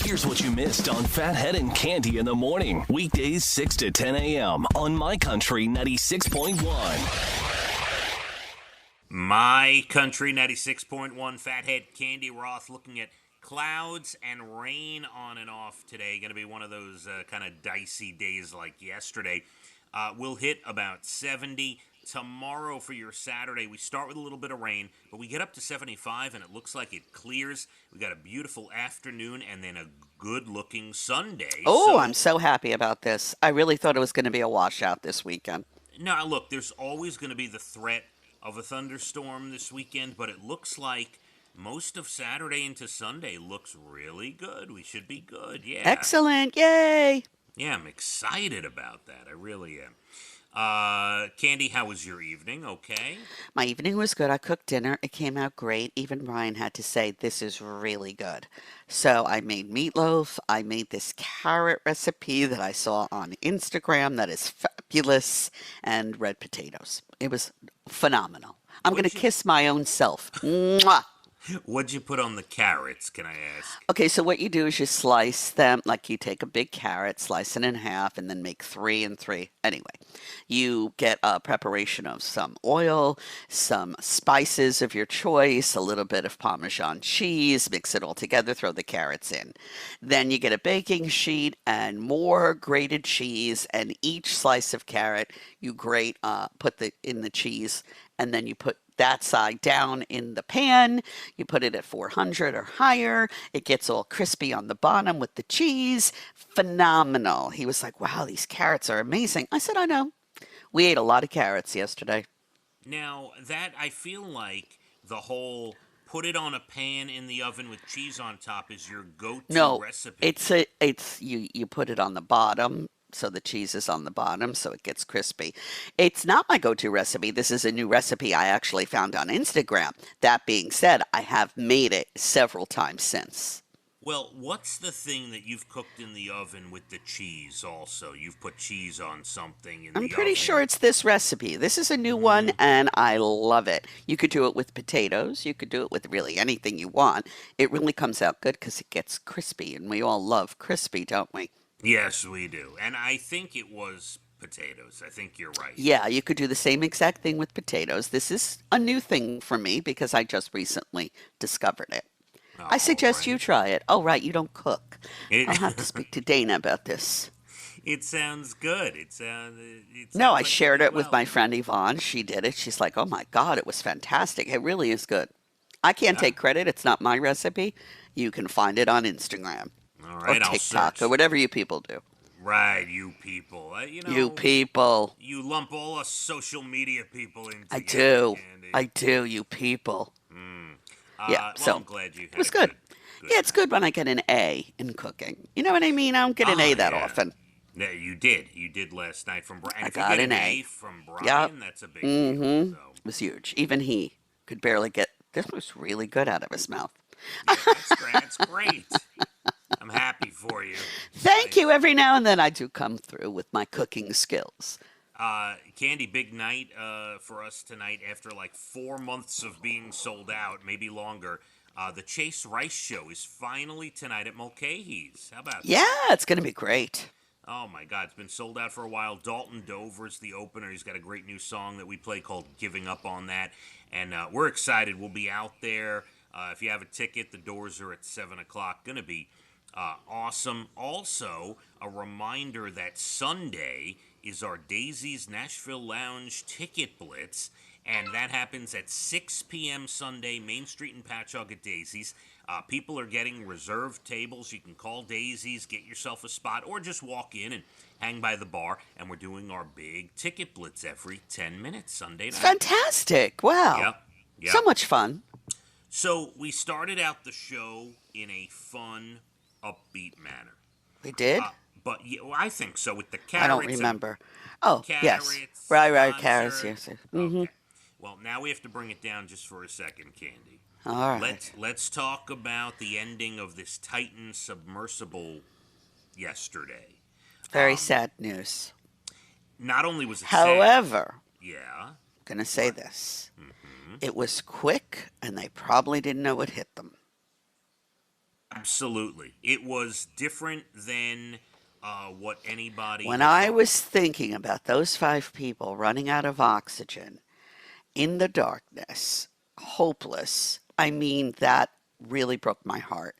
Here's what you missed on Phathead and Cande in the morning. Weekdays 6 to 10 a.m. on My Country 96.1. My Country 96.1, Phathead, Cande Roth, looking at clouds and rain on and off today. Going to be one of those kind of dicey days like yesterday. We'll hit about 70. Tomorrow for your Saturday, we start with a little bit of rain, but we get up to 75, and it looks like it clears. We got a beautiful afternoon and then a good-looking Sunday. Oh, I'm so happy about this. I really thought it was going to be a washout this weekend. Now, look, there's always going to be the threat of a thunderstorm this weekend, but it looks like most of Saturday into Sunday looks really good. We should be good, yeah. Excellent, yay! Yeah, I'm excited about that. I really am. Cande, how was your evening? Okay. My evening was good. I cooked dinner. It came out great. Even Ryan had to say, this is really good. So I made meatloaf. I made this carrot recipe that I saw on Instagram that is fabulous, and red potatoes. It was phenomenal. I'm going to kiss my own self. Mwah! What'd you put on the carrots, can I ask? Okay, so what you do is you slice them, like you take a big carrot, slice it in half, and then make 3 and 3. Anyway, you get a preparation of some oil, some spices of your choice, a little bit of Parmesan cheese, mix it all together, throw the carrots in. Then you get a baking sheet and more grated cheese, and each slice of carrot you grate, put in the cheese, and then you put that side down in the pan. You put it at 400 or higher. It gets all crispy on the bottom with the cheese. Phenomenal. He was like, wow, these carrots are amazing. I said, I know. We ate a lot of carrots yesterday. Now, that I feel like the whole put it on a pan in the oven with cheese on top is your go-to recipe. It's you put it on the bottom. So the cheese is on the bottom, so it gets crispy. It's not my go-to recipe. This is a new recipe I actually found on Instagram. That being said, I have made it several times since. Well, what's the thing that you've cooked in the oven with the cheese also? You've put cheese on something in the oven. I'm pretty sure it's this recipe. This is a new one, and I love it. You could do it with potatoes. You could do it with really anything you want. It really comes out good because it gets crispy, and we all love crispy, don't we? Yes, we do. And I think it was potatoes. I think you're right. Yeah, you could do the same exact thing with potatoes. This is a new thing for me because I just recently discovered it. I suggest you try it. Oh, right, you don't cook. I'll have to speak to Dana about this. It sounds good. No, I shared it with my friend Yvonne. She did it. She's like, oh my God, it was fantastic. It really is good. I can't take credit. It's not my recipe. You can find it on Instagram. All right, or TikTok, or whatever you people do. Right, you people. You people. You lump all us social media people in together. I do. Cande. I do, you people. Yeah, so I'm glad you had it was good. Good Yeah, it's good when I get an A in cooking. You know what I mean? I don't get an A that often. Yeah, you did. You did last night from Brian. I got an A from Brian. That's a big deal. So. It was huge. Even he could barely get. This was really good out of his mouth. Yeah, that's great. I'm happy for you. Thank you. Every now and then I do come through with my cooking skills. Cande, big night for us tonight after like 4 months of being sold out, maybe longer. The Chase Rice Show is finally tonight at Mulcahy's. How about that? Yeah, it's going to be great. Oh, my God. It's been sold out for a while. Dalton Dover's the opener. He's got a great new song that we play called Giving Up on That. And we're excited. We'll be out there. If you have a ticket, the doors are at 7 o'clock. Going to be awesome. Also, a reminder that Sunday is our Daisy's Nashville Lounge Ticket Blitz, and that happens at 6 p.m. Sunday, Main Street in Patchogue at Daisy's. People are getting reserved tables. You can call Daisy's, get yourself a spot, or just walk in and hang by the bar, and we're doing our big Ticket Blitz every 10 minutes Sunday night. It's fantastic. Wow. Yep. So much fun. So we started out the show in a fun, upbeat manner. We did? But well, I think so with the carrots. I don't remember. Oh, yes. Right, carrots, yes. Mm-hmm. Okay. Well, now we have to bring it down just for a second, Cande. All right. Let's talk about the ending of this Titan Submersible yesterday. Very sad news. Not only was it However, sad, yeah. I'm going to say this. Mm-hmm. It was quick, and they probably didn't know what hit them. Absolutely. It was different than what anybody When had I thought. was thinking about those 5 people running out of oxygen in the darkness, hopeless, I mean, that really broke my heart.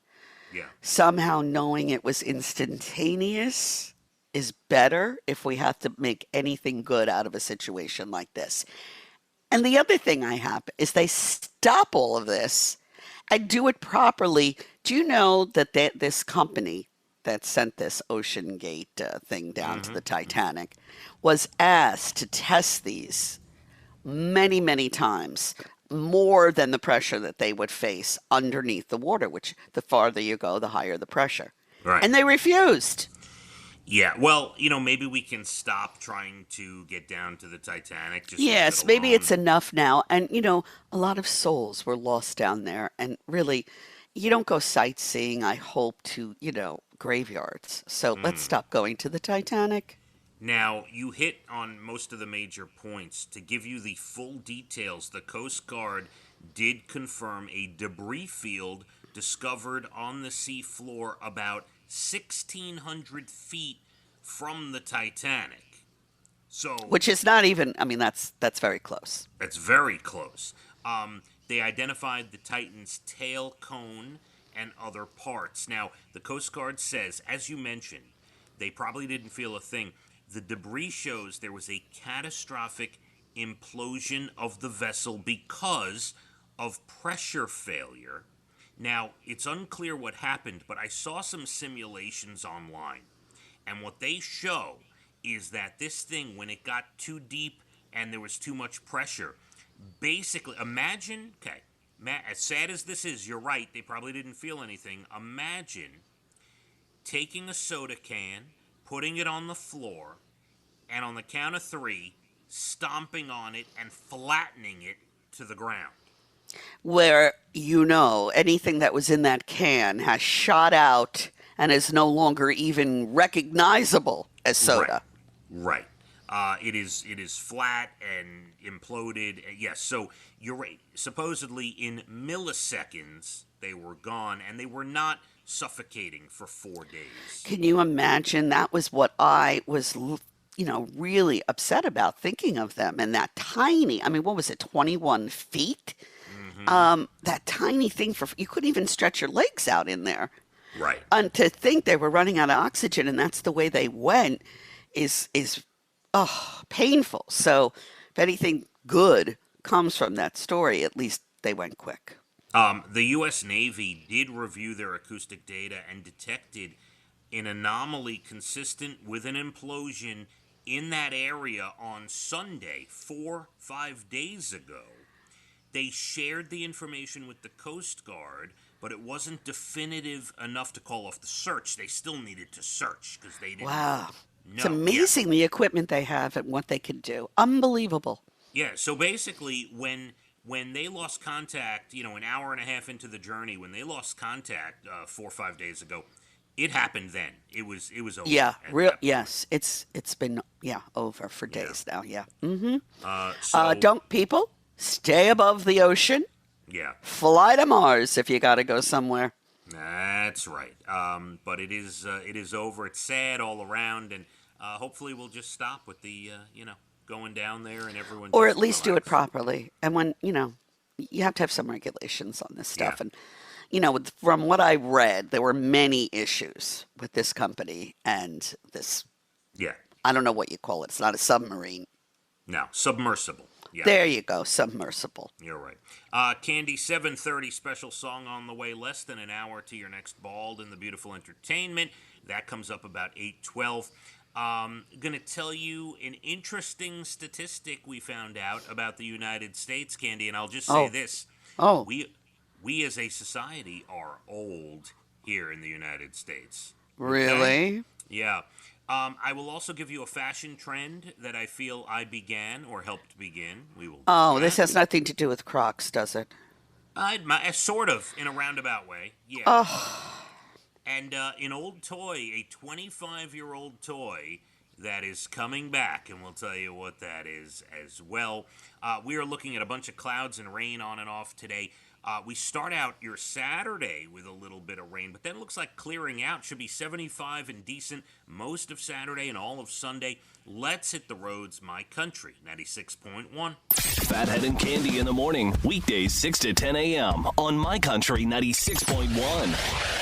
Yeah. Somehow knowing it was instantaneous is better if we have to make anything good out of a situation like this. And the other thing I have is they stop all of this and do it properly. Do you know that this company that sent this Ocean Gate thing down to Mm-hmm. the Mm-hmm. Titanic was asked to test these many, many times, more than the pressure that they would face underneath the water, which the farther you go, the higher the pressure. Right. And they refused. Yeah. Well, maybe we can stop trying to get down to the Titanic. Just leave it Yes, maybe alone. it's enough now. And, a lot of souls were lost down there. And really, you don't go sightseeing, I hope, to, graveyards. So let's Mm. stop going to the Titanic. Now, you hit on most of the major points. To give you the full details, the Coast Guard did confirm a debris field discovered on the seafloor about 1,600 feet from the Titanic. So Which is not even, I mean, that's very close. that's very close. They identified the Titan's tail cone and other parts. Now, the Coast Guard says, as you mentioned, they probably didn't feel a thing. The debris shows there was a catastrophic implosion of the vessel because of pressure failure. Now, it's unclear what happened, but I saw some simulations online. And what they show is that this thing, when it got too deep and there was too much pressure, basically, imagine, okay, as sad as this is, you're right, they probably didn't feel anything. Imagine taking a soda can, putting it on the floor, and on the count of three, stomping on it and flattening it to the ground. Where, anything that was in that can has shot out and is no longer even recognizable as Right, soda. right. It is flat and imploded. Yes, so you're right. Supposedly in milliseconds they were gone, and they were not suffocating for 4 days. Can you imagine? That was what I was, really upset about thinking of them. And that tiny, I mean, what was it, 21 feet? Mm-hmm. That tiny thing you couldn't even stretch your legs out in there. Right. And to think they were running out of oxygen and that's the way they went is painful. So if anything good comes from that story, at least they went quick. The U.S. Navy did review their acoustic data and detected an anomaly consistent with an implosion in that area on Sunday, 5 days ago. They shared the information with the Coast Guard, but it wasn't definitive enough to call off the search. They still needed to search because they didn't Wow. It's know. Yeah. amazing the equipment they have and what they can do. Unbelievable. Yeah, so basically when they lost contact, an hour and a half into the journey, when they lost contact 4 or 5 days ago, it happened then. It was over Yeah, at real that point. yes. It's been over for Yeah. days now. Yeah. Mhm. So Don't people stay above the ocean? yeah, Fly to Mars if you got to go somewhere. that's right. But it is over. It's sad all around, and hopefully we'll just stop with the going down there and everyone Or just at least do it relax. properly. And when, you have to have some regulations on this Yeah, stuff. And, from what I read, there were many issues with this company and this, yeah. I don't know what you call it. It's not a submarine. Now submersible. Yeah. There you go, submersible. You're right. Candy, 7:30 special song on the way. Less than an hour to your next Bald and the Beautiful Entertainment. That comes up about 8:12. Going to tell you an interesting statistic we found out about the United States, Candy, and I'll just say Oh, this: oh, we as a society are old here in the United States. Okay? really? Yeah. I will also give you a fashion trend that I feel I began or helped begin. We will do Oh, this that. has nothing to do with Crocs, does it? Sort of, in a roundabout way. Yeah. Oh, And an old toy, a 25-year-old toy that is coming back, and we'll tell you what that is as well. We are looking at a bunch of clouds and rain on and off today. We start out your Saturday with a little bit of rain, but then it looks like clearing out. Should be 75 and decent most of Saturday and all of Sunday. Let's hit the roads, my country. 96.1. Phathead and Cande in the morning. Weekdays 6 to 10 a.m. on My Country 96.1.